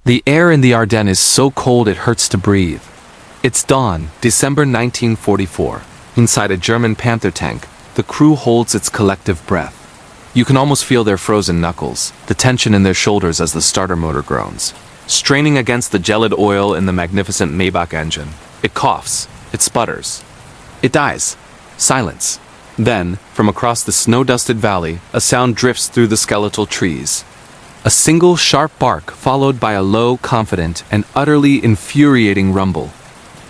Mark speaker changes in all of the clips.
Speaker 1: The air in the Ardennes is so cold it hurts to breathe. It's dawn, December 1944. Inside a German Panther tank, the crew holds its collective breath. You can almost feel their frozen knuckles, the tension in their shoulders as the starter motor groans. Straining against the gelid oil in the magnificent Maybach engine. It coughs. It sputters. It dies. Silence. Then, from across the snow-dusted valley, a sound drifts through the skeletal trees. A single sharp bark followed by a low, confident, and utterly infuriating rumble.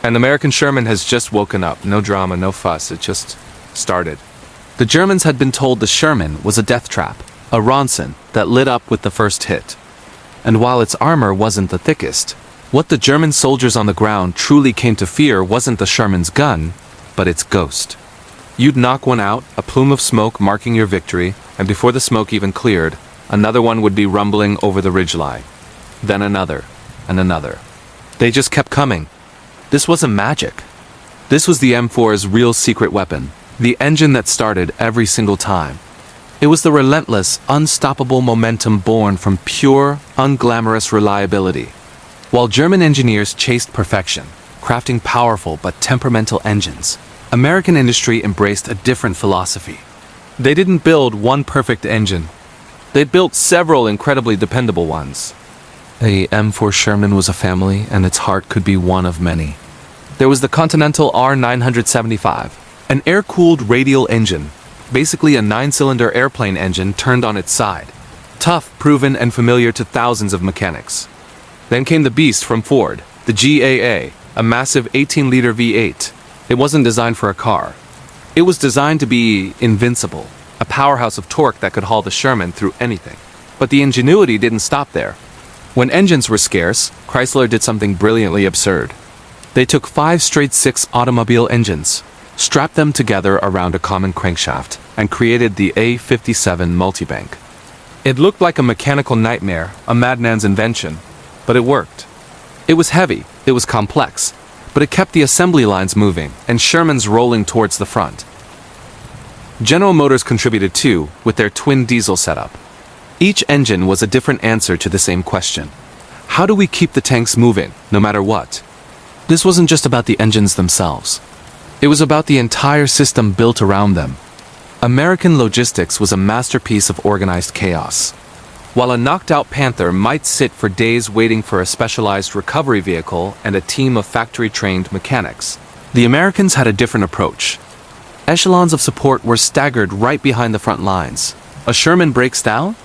Speaker 1: An American Sherman has just woken up. No drama, no fuss. It just started. The Germans had been told the Sherman was a death trap, a Ronson that lit up with the first hit. And while its armor wasn't the thickest, what the German soldiers on the ground truly came to fear wasn't the Sherman's gun, but its ghost. You'd knock one out, a plume of smoke marking your victory, and before the smoke even cleared, another one would be rumbling over the ridgeline. Then another, and another. They just kept coming. This wasn't magic. This was the M4's real secret weapon, the engine that started every single time. It was the relentless, unstoppable momentum born from pure, unglamorous reliability. While German engineers chased perfection, crafting powerful but temperamental engines, American industry embraced a different philosophy. They didn't build one perfect engine. They built several incredibly dependable ones. The M4 Sherman was a family, and its heart could be one of many. There was the Continental R975, an air-cooled radial engine, basically a 9-cylinder airplane engine turned on its side. Tough, proven, and familiar to thousands of mechanics. Then came the beast from Ford, the GAA, a massive 18-liter V8. It wasn't designed for a car. It was designed to be invincible, a powerhouse of torque that could haul the Sherman through anything. But the ingenuity didn't stop there. When engines were scarce, Chrysler did something brilliantly absurd. They took 5 straight 6 automobile engines, strapped them together around a common crankshaft, and created the A57 Multibank. It looked like a mechanical nightmare, a madman's invention, but it worked. It was heavy, it was complex, but it kept the assembly lines moving and Shermans rolling towards the front. General Motors contributed too, with their twin diesel setup. Each engine was a different answer to the same question. How do we keep the tanks moving, no matter what? This wasn't just about the engines themselves. It was about the entire system built around them. American logistics was a masterpiece of organized chaos. While a knocked-out Panther might sit for days waiting for a specialized recovery vehicle and a team of factory-trained mechanics, the Americans had a different approach. Echelons of support were staggered right behind the front lines. A Sherman breaks down?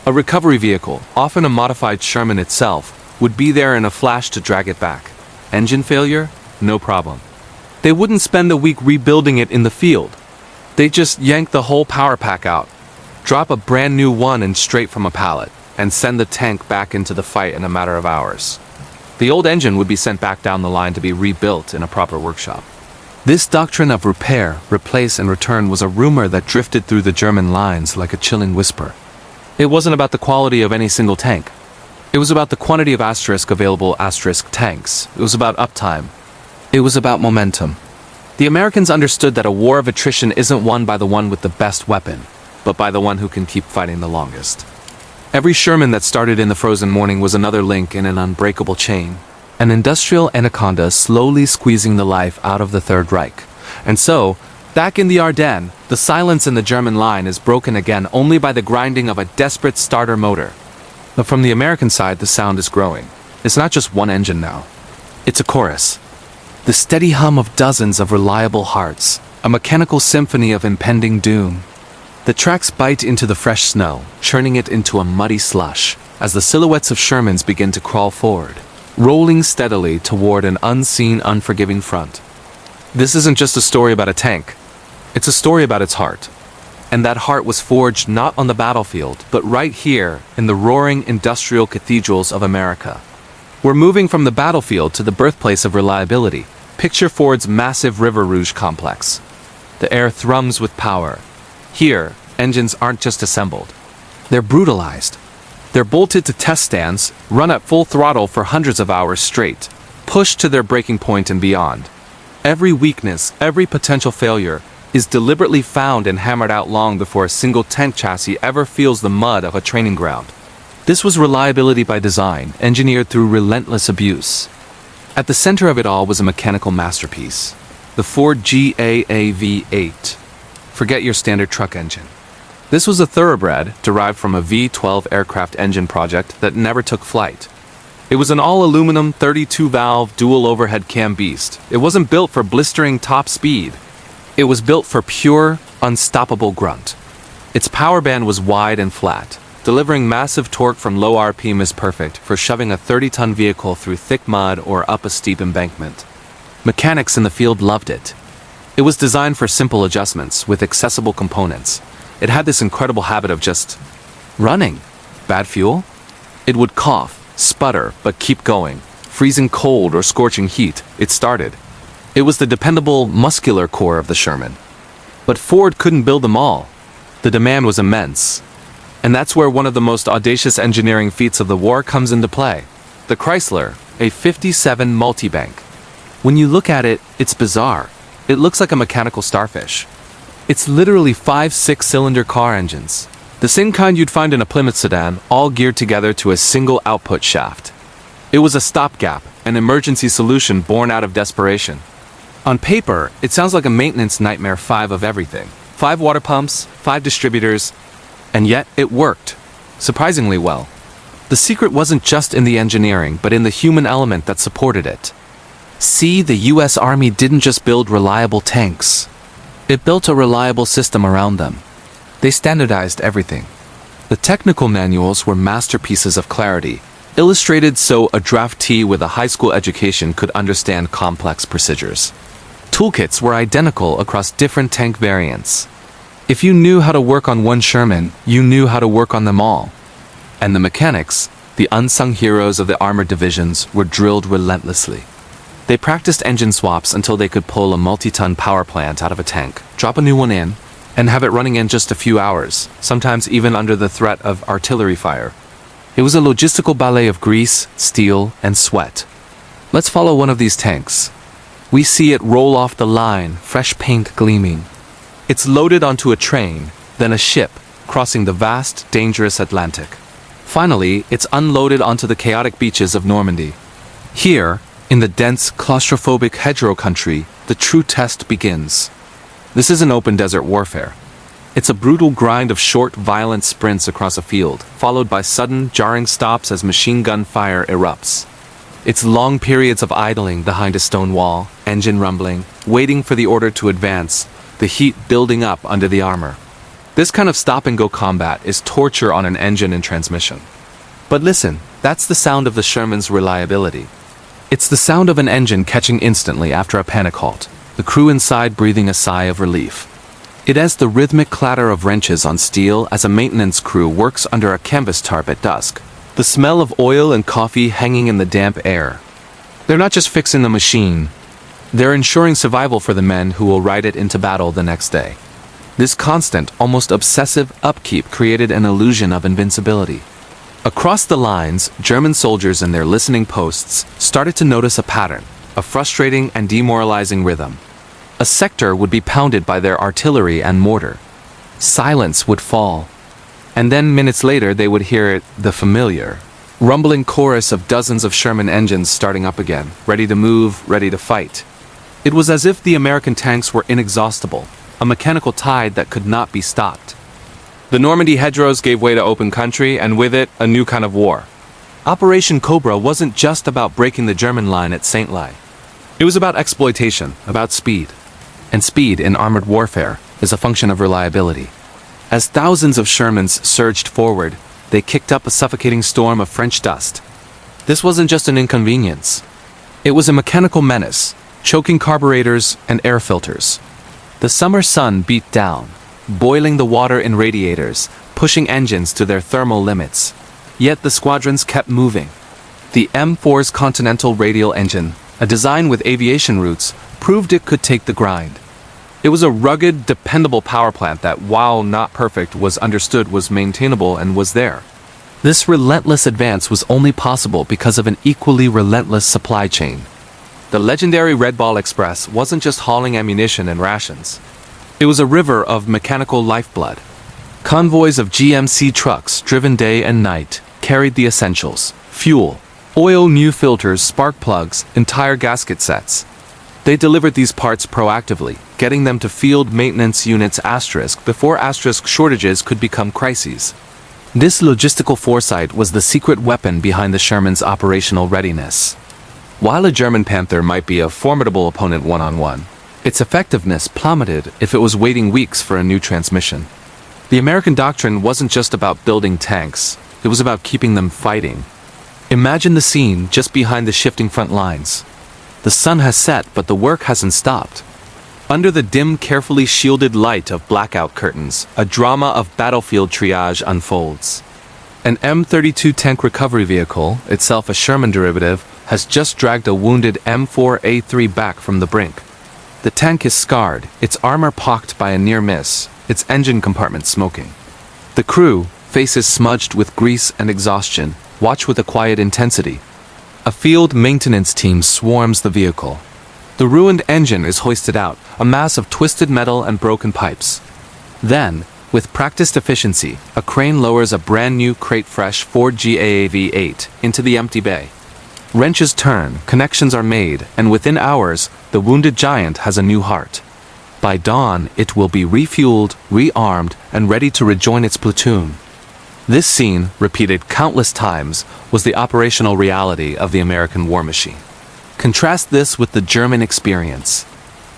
Speaker 1: A recovery vehicle, often a modified Sherman itself, would be there in a flash to drag it back. Engine failure? No problem. They wouldn't spend a week rebuilding it in the field. They'd just yank the whole power pack out, drop a brand new one in straight from a pallet, and send the tank back into the fight in a matter of hours. The old engine would be sent back down the line to be rebuilt in a proper workshop. This doctrine of repair, replace, and return was a rumor that drifted through the German lines like a chilling whisper. It wasn't about the quality of any single tank. It was about the quantity of available tanks. It was about uptime. It was about momentum. The Americans understood that a war of attrition isn't won by the one with the best weapon, but by the one who can keep fighting the longest. Every Sherman that started in the frozen morning was another link in an unbreakable chain, an industrial anaconda slowly squeezing the life out of the Third Reich. And so, back in the Ardennes, the silence in the German line is broken again only by the grinding of a desperate starter motor. But from the American side, the sound is growing. It's not just one engine now. It's a chorus. The steady hum of dozens of reliable hearts, a mechanical symphony of impending doom. The tracks bite into the fresh snow, churning it into a muddy slush, as the silhouettes of Shermans begin to crawl forward, rolling steadily toward an unseen, unforgiving front. This isn't just a story about a tank. It's a story about its heart. And that heart was forged not on the battlefield, but right here in the roaring industrial cathedrals of America. We're moving from the battlefield to the birthplace of reliability. Picture Ford's massive River Rouge complex. The air thrums with power. Here, engines aren't just assembled. They're brutalized. They're bolted to test stands, run at full throttle for hundreds of hours straight, pushed to their breaking point and beyond. Every weakness, every potential failure, is deliberately found and hammered out long before a single tank chassis ever feels the mud of a training ground. This was reliability by design, engineered through relentless abuse. At the center of it all was a mechanical masterpiece, the Ford GAA V8. Forget your standard truck engine. This was a thoroughbred derived from a V12 aircraft engine project that never took flight. It was an all-aluminum 32-valve dual overhead cam beast. It wasn't built for blistering top speed. It was built for pure, unstoppable grunt. Its power band was wide and flat. Delivering massive torque from low RPM is perfect for shoving a 30-ton vehicle through thick mud or up a steep embankment. Mechanics in the field loved it. It was designed for simple adjustments with accessible components. It had this incredible habit of just running. Bad fuel? It would cough, sputter, but keep going. Freezing cold or scorching heat, it started. It was the dependable, muscular core of the Sherman. But Ford couldn't build them all. The demand was immense. And that's where one of the most audacious engineering feats of the war comes into play. The Chrysler, a 57 Multibank. When you look at it, it's bizarre. It looks like a mechanical starfish. It's literally 5 6-cylinder car engines. The same kind you'd find in a Plymouth sedan, all geared together to a single output shaft. It was a stopgap, an emergency solution born out of desperation. On paper, it sounds like a maintenance nightmare 5 of everything. 5 water pumps, 5 distributors, and yet it worked. Surprisingly well. The secret wasn't just in the engineering, but in the human element that supported it. See, the US Army didn't just build reliable tanks. It built a reliable system around them. They standardized everything. The technical manuals were masterpieces of clarity, illustrated so a draftee with a high school education could understand complex procedures. Toolkits were identical across different tank variants. If you knew how to work on one Sherman, you knew how to work on them all. And the mechanics, the unsung heroes of the armored divisions, were drilled relentlessly. They practiced engine swaps until they could pull a multi-ton power plant out of a tank, drop a new one in, and have it running in just a few hours, sometimes even under the threat of artillery fire. It was a logistical ballet of grease, steel, and sweat. Let's follow one of these tanks. We see it roll off the line, fresh paint gleaming. It's loaded onto a train, then a ship, crossing the vast, dangerous Atlantic. Finally, it's unloaded onto the chaotic beaches of Normandy. Here, in the dense, claustrophobic hedgerow country, the true test begins. This isn't open desert warfare. It's a brutal grind of short, violent sprints across a field, followed by sudden, jarring stops as machine gun fire erupts. It's long periods of idling behind a stone wall, engine rumbling, waiting for the order to advance, the heat building up under the armor. This kind of stop-and-go combat is torture on an engine and transmission. But listen, that's the sound of the Sherman's reliability. It's the sound of an engine catching instantly after a panic halt, the crew inside breathing a sigh of relief. It has the rhythmic clatter of wrenches on steel as a maintenance crew works under a canvas tarp at dusk, the smell of oil and coffee hanging in the damp air. They're not just fixing the machine, they're ensuring survival for the men who will ride it into battle the next day. This constant, almost obsessive upkeep created an illusion of invincibility. Across the lines, German soldiers in their listening posts started to notice a pattern, a frustrating and demoralizing rhythm. A sector would be pounded by their artillery and mortar. Silence would fall. And then minutes later they would hear the familiar, rumbling chorus of dozens of Sherman engines starting up again, ready to move, ready to fight. It was as if the American tanks were inexhaustible, a mechanical tide that could not be stopped. The Normandy hedgerows gave way to open country, and with it, a new kind of war. Operation Cobra wasn't just about breaking the German line at St. Lai. It was about exploitation, about speed. And speed in armored warfare is a function of reliability. As thousands of Shermans surged forward, they kicked up a suffocating storm of French dust. This wasn't just an inconvenience. It was a mechanical menace, choking carburetors and air filters. The summer sun beat down, boiling the water in radiators, pushing engines to their thermal limits. Yet the squadrons kept moving. The M4's Continental radial engine, a design with aviation roots, proved it could take the grind. It was a rugged, dependable power plant that, while not perfect, was understood was maintainable and was there. This relentless advance was only possible because of an equally relentless supply chain. The legendary Red Ball Express wasn't just hauling ammunition and rations. It was a river of mechanical lifeblood. Convoys of GMC trucks driven day and night, carried the essentials: fuel, oil, new filters, spark plugs, entire gasket sets. They delivered these parts proactively, getting them to field maintenance units before shortages could become crises. This logistical foresight was the secret weapon behind the Sherman's operational readiness. While a German Panther might be a formidable opponent one-on-one, its effectiveness plummeted if it was waiting weeks for a new transmission. The American doctrine wasn't just about building tanks, it was about keeping them fighting. Imagine the scene just behind the shifting front lines. The sun has set, but the work hasn't stopped. Under the dim, carefully shielded light of blackout curtains, a drama of battlefield triage unfolds. An M32 tank recovery vehicle, itself a Sherman derivative, has just dragged a wounded M4A3 back from the brink. The tank is scarred, its armor pocked by a near miss, its engine compartment smoking. The crew, faces smudged with grease and exhaustion, watch with a quiet intensity. A field maintenance team swarms the vehicle. The ruined engine is hoisted out, a mass of twisted metal and broken pipes. Then, with practiced efficiency, a crane lowers a brand new crate-fresh Ford GAA V8 into the empty bay. Wrenches turn, connections are made, and within hours, the wounded giant has a new heart. By dawn, it will be refueled, rearmed, and ready to rejoin its platoon. This scene, repeated countless times, was the operational reality of the American war machine. Contrast this with the German experience.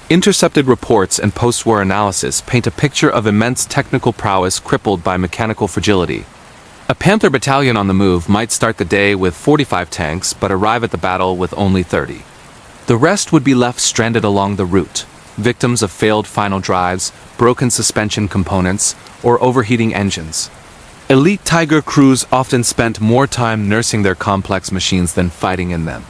Speaker 1: Intercepted reports and post-war analysis paint a picture of immense technical prowess crippled by mechanical fragility. A Panther battalion on the move might start the day with 45 tanks but arrive at the battle with only 30. The rest would be left stranded along the route, victims of failed final drives, broken suspension components, or overheating engines. Elite Tiger crews often spent more time nursing their complex machines than fighting in them.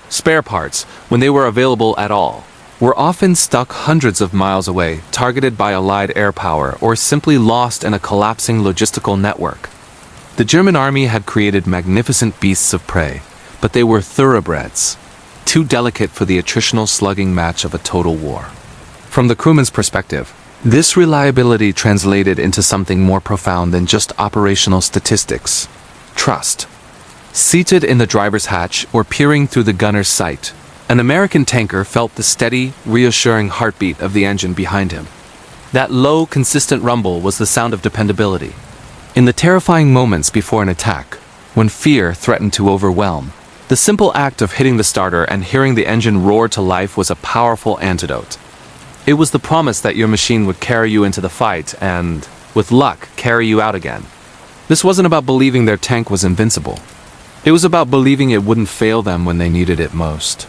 Speaker 1: Spare parts, when they were available at all, were often stuck hundreds of miles away, targeted by Allied air power, or simply lost in a collapsing logistical network. The German army had created magnificent beasts of prey, but they were thoroughbreds, too delicate for the attritional slugging match of a total war. From the crewman's perspective, this reliability translated into something more profound than just operational statistics: trust. Seated in the driver's hatch or peering through the gunner's sight, an American tanker felt the steady, reassuring heartbeat of the engine behind him. That low, consistent rumble was the sound of dependability. In the terrifying moments before an attack, when fear threatened to overwhelm, the simple act of hitting the starter and hearing the engine roar to life was a powerful antidote. It was the promise that your machine would carry you into the fight and, with luck, carry you out again. This wasn't about believing their tank was invincible. It was about believing it wouldn't fail them when they needed it most.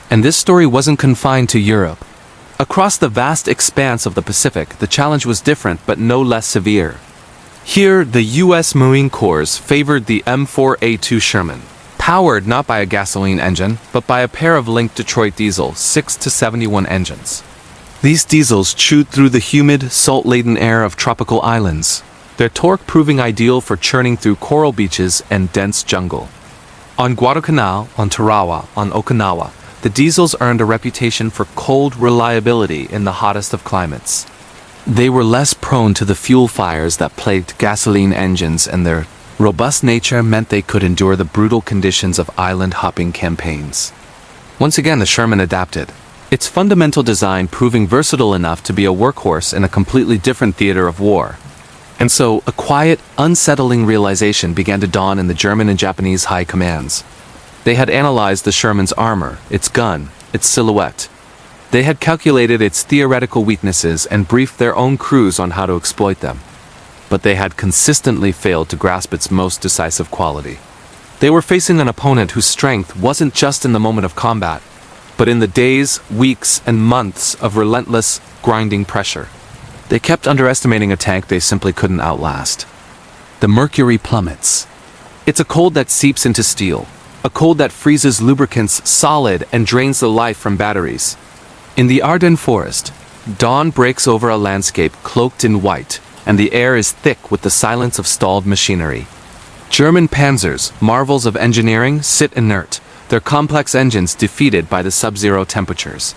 Speaker 1: And this story wasn't confined to Europe. Across the vast expanse of the Pacific, the challenge was different but no less severe. Here, the U.S. Marine Corps favored the M4A2 Sherman, powered not by a gasoline engine, but by a pair of linked Detroit diesel 6-71 engines. These diesels chewed through the humid, salt-laden air of tropical islands, their torque proving ideal for churning through coral beaches and dense jungle. On Guadalcanal, on Tarawa, on Okinawa, the diesels earned a reputation for cold reliability in the hottest of climates. They were less prone to the fuel fires that plagued gasoline engines, and their robust nature meant they could endure the brutal conditions of island-hopping campaigns. Once again, the Sherman adapted, its fundamental design proving versatile enough to be a workhorse in a completely different theater of war. And so, a quiet, unsettling realization began to dawn in the German and Japanese high commands. They had analyzed the Sherman's armor, its gun, its silhouette. They had calculated its theoretical weaknesses and briefed their own crews on how to exploit them. But they had consistently failed to grasp its most decisive quality. They were facing an opponent whose strength wasn't just in the moment of combat, but in the days, weeks, and months of relentless, grinding pressure. They kept underestimating a tank they simply couldn't outlast. The mercury plummets. It's a cold that seeps into steel, a cold that freezes lubricants solid and drains the life from batteries. In the Ardennes forest, dawn breaks over a landscape cloaked in white, and the air is thick with the silence of stalled machinery. German panzers, marvels of engineering, sit inert, their complex engines defeated by the sub-zero temperatures.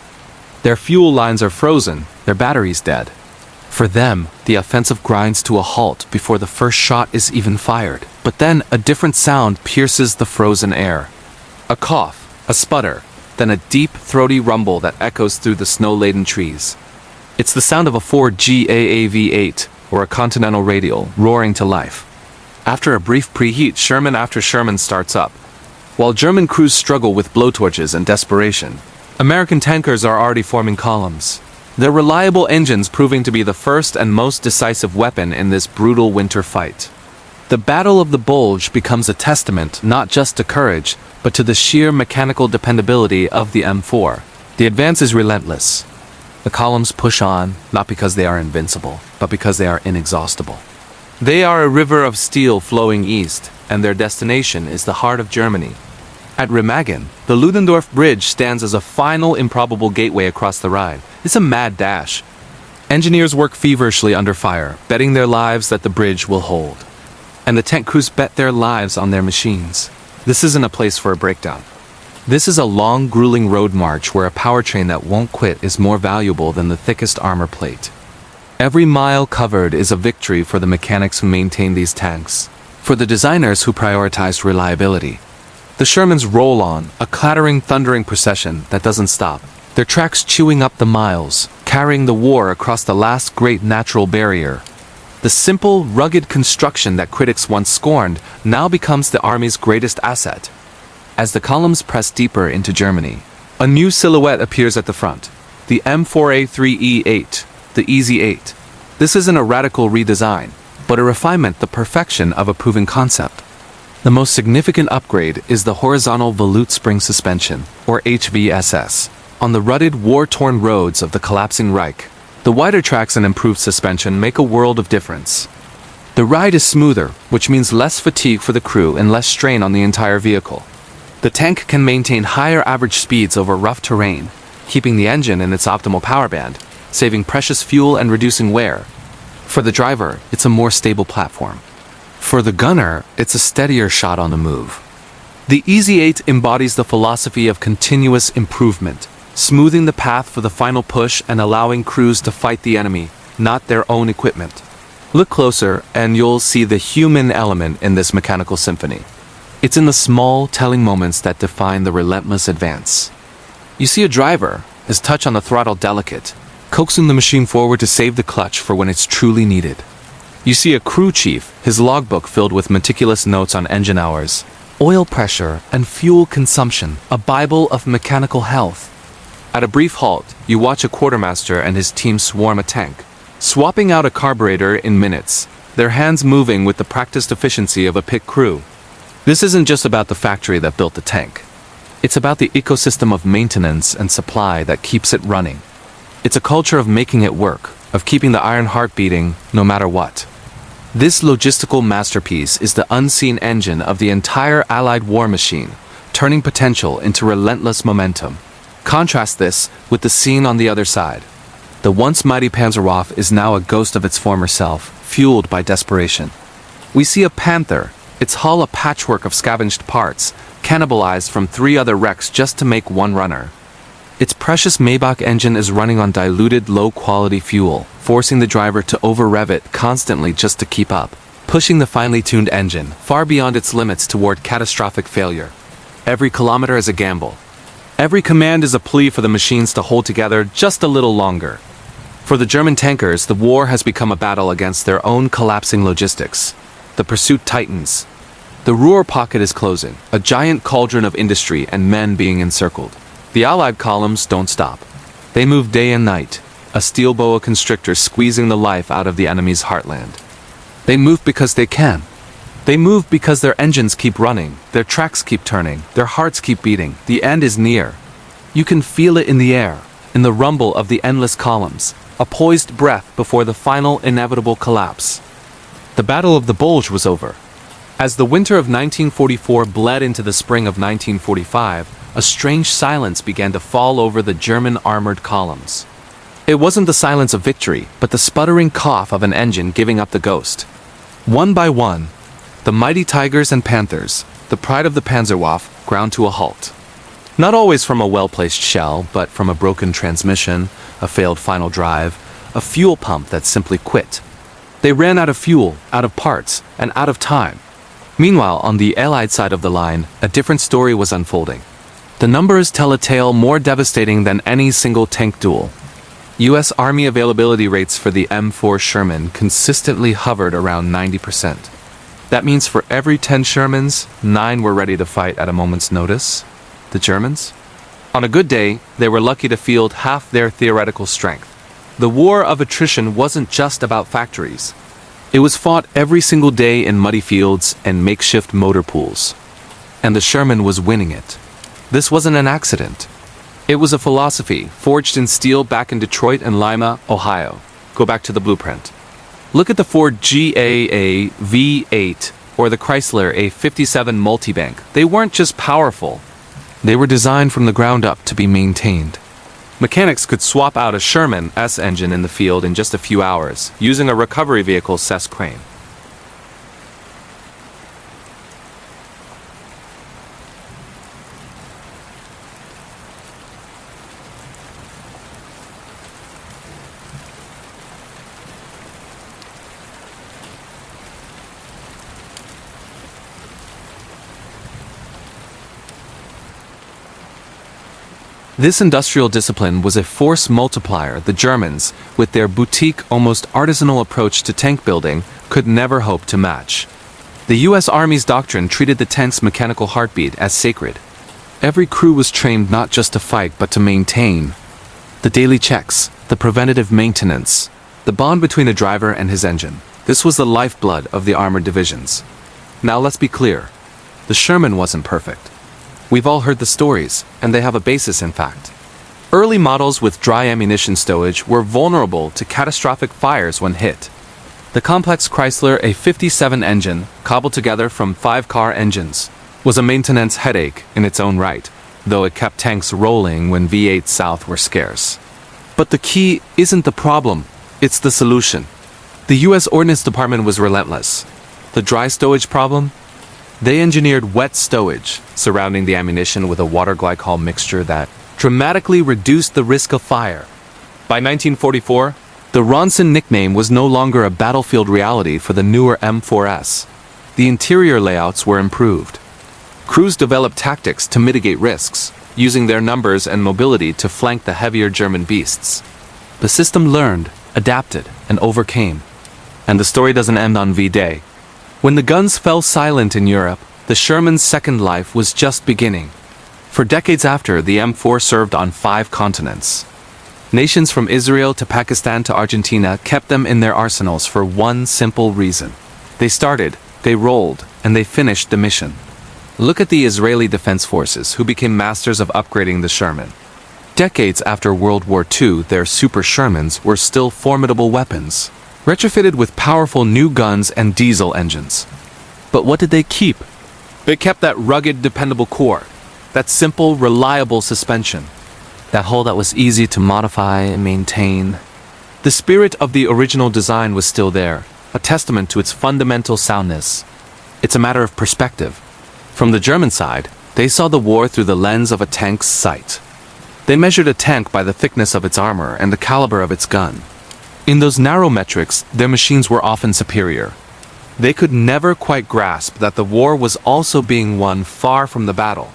Speaker 1: Their fuel lines are frozen, their batteries dead. For them, the offensive grinds to a halt before the first shot is even fired. But then a different sound pierces the frozen air. A cough, a sputter, then a deep, throaty rumble that echoes through the snow-laden trees. It's the sound of a Ford GAA V8 or a Continental radial roaring to life. After a brief preheat, Sherman after Sherman starts up. While German crews struggle with blowtorches and desperation, American tankers are already forming columns. Their reliable engines proving to be the first and most decisive weapon in this brutal winter fight. The Battle of the Bulge becomes a testament not just to courage, but to the sheer mechanical dependability of the M4. The advance is relentless. The columns push on, not because they are invincible, but because they are inexhaustible. They are a river of steel flowing east, and their destination is the heart of Germany. At Remagen, the Ludendorff Bridge stands as a final improbable gateway across the Rhine. It's a mad dash. Engineers work feverishly under fire, betting their lives that the bridge will hold. And the tank crews bet their lives on their machines. This isn't a place for a breakdown. This is a long, grueling road march where a powertrain that won't quit is more valuable than the thickest armor plate. Every mile covered is a victory for the mechanics who maintain these tanks, for the designers who prioritize reliability. The Shermans roll on, a clattering, thundering procession that doesn't stop, their tracks chewing up the miles, carrying the war across the last great natural barrier. The simple, rugged construction that critics once scorned now becomes the army's greatest asset. As the columns press deeper into Germany, a new silhouette appears at the front, the M4A3E8, the Easy 8. This isn't a radical redesign, but a refinement, the perfection of a proven concept. The most significant upgrade is the horizontal volute spring suspension, or HVSS, on the rutted, war-torn roads of the collapsing Reich. The wider tracks and improved suspension make a world of difference. The ride is smoother, which means less fatigue for the crew and less strain on the entire vehicle. The tank can maintain higher average speeds over rough terrain, keeping the engine in its optimal power band, saving precious fuel and reducing wear. For the driver, it's a more stable platform. For the gunner, it's a steadier shot on the move. The Easy 8 embodies the philosophy of continuous improvement, smoothing the path for the final push and allowing crews to fight the enemy, not their own equipment. Look closer and you'll see the human element in this mechanical symphony. It's in the small, telling moments that define the relentless advance. You see a driver, his touch on the throttle delicate, coaxing the machine forward to save the clutch for when it's truly needed. You see a crew chief, his logbook filled with meticulous notes on engine hours, oil pressure, and fuel consumption, a Bible of mechanical health. At a brief halt, you watch a quartermaster and his team swarm a tank, swapping out a carburetor in minutes, their hands moving with the practiced efficiency of a pit crew. This isn't just about the factory that built the tank. It's about the ecosystem of maintenance and supply that keeps it running. It's a culture of making it work, of keeping the iron heart beating no matter what. This logistical masterpiece is the unseen engine of the entire Allied war machine, turning potential into relentless momentum. Contrast this with the scene on the other side. The once mighty Panzerwaffe is now a ghost of its former self, fueled by desperation. We see a Panther, its hull a patchwork of scavenged parts, cannibalized from 3 other wrecks just to make one runner. Its precious Maybach engine is running on diluted, low-quality fuel, forcing the driver to over-rev it constantly just to keep up, pushing the finely tuned engine far beyond its limits toward catastrophic failure. Every kilometer is a gamble. Every command is a plea for the machines to hold together just a little longer. For the German tankers, the war has become a battle against their own collapsing logistics. The pursuit tightens. The Ruhr pocket is closing, a giant cauldron of industry and men being encircled. The Allied columns don't stop. They move day and night, a steel boa constrictor squeezing the life out of the enemy's heartland. They move because they can. They move because their engines keep running, their tracks keep turning, their hearts keep beating. The end is near. You can feel it in the air, in the rumble of the endless columns, a poised breath before the final inevitable collapse. The Battle of the Bulge was over. As the winter of 1944 bled into the spring of 1945, a strange silence began to fall over the German armored columns. It wasn't the silence of victory, but the sputtering cough of an engine giving up the ghost. One by one, the mighty Tigers and Panthers, the pride of the Panzerwaffe, ground to a halt. Not always from a well-placed shell, but from a broken transmission, a failed final drive, a fuel pump that simply quit. They ran out of fuel, out of parts, and out of time. Meanwhile, on the Allied side of the line, a different story was unfolding. The numbers tell a tale more devastating than any single tank duel. U.S. Army availability rates for the M4 Sherman consistently hovered around 90%. That means for every 10 Shermans, 9 were ready to fight at a moment's notice. The Germans? On a good day, they were lucky to field half their theoretical strength. The war of attrition wasn't just about factories. It was fought every single day in muddy fields and makeshift motor pools. And the Sherman was winning it. This wasn't an accident. It was a philosophy forged in steel back in Detroit and Lima, Ohio. Go back to the blueprint. Look at the Ford GAA V8 or the Chrysler A57 Multibank. They weren't just powerful. They were designed from the ground up to be maintained. Mechanics could swap out a Sherman S engine in the field in just a few hours, using a recovery vehicle cess crane. This industrial discipline was a force multiplier the Germans, with their boutique, almost artisanal approach to tank building, could never hope to match. The U.S. Army's doctrine treated the tank's mechanical heartbeat as sacred. Every crew was trained not just to fight but to maintain. The daily checks, the preventative maintenance, the bond between a driver and his engine. This was the lifeblood of the armored divisions. Now let's be clear. The Sherman wasn't perfect. We've all heard the stories, and they have a basis in fact. Early models with dry ammunition stowage were vulnerable to catastrophic fires when hit. The complex Chrysler A57 engine, cobbled together from 5-car engines, was a maintenance headache in its own right, though it kept tanks rolling when V8 South were scarce. But the key isn't the problem, it's the solution. The U.S. Ordnance Department was relentless. The dry stowage problem? They engineered wet stowage, surrounding the ammunition with a water glycol mixture that dramatically reduced the risk of fire. By 1944, the Ronson nickname was no longer a battlefield reality for the newer M4S. The interior layouts were improved. Crews developed tactics to mitigate risks, using their numbers and mobility to flank the heavier German beasts. The system learned, adapted, and overcame. And the story doesn't end on V-Day. When the guns fell silent in Europe, the Sherman's second life was just beginning. For decades after, the M4 served on 5 continents. Nations from Israel to Pakistan to Argentina kept them in their arsenals for one simple reason. They started, they rolled, and they finished the mission. Look at the Israeli Defense Forces, who became masters of upgrading the Sherman. Decades after World War II, their Super Shermans were still formidable weapons, retrofitted with powerful new guns and diesel engines. But what did they keep? They kept that rugged, dependable core, that simple, reliable suspension, that hull that was easy to modify and maintain. The spirit of the original design was still there, a testament to its fundamental soundness. It's a matter of perspective. From the German side, they saw the war through the lens of a tank's sight. They measured a tank by the thickness of its armor and the caliber of its gun. In those narrow metrics, their machines were often superior. They could never quite grasp that the war was also being won far from the battle.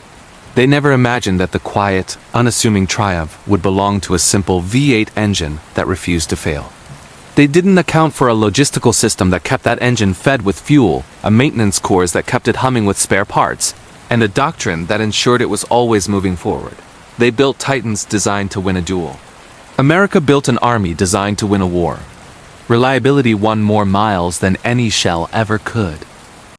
Speaker 1: They never imagined that the quiet, unassuming triumph would belong to a simple V8 engine that refused to fail. They didn't account for a logistical system that kept that engine fed with fuel, a maintenance corps that kept it humming with spare parts, and a doctrine that ensured it was always moving forward. They built Titans designed to win a duel. America built an army designed to win a war. Reliability won more miles than any shell ever could.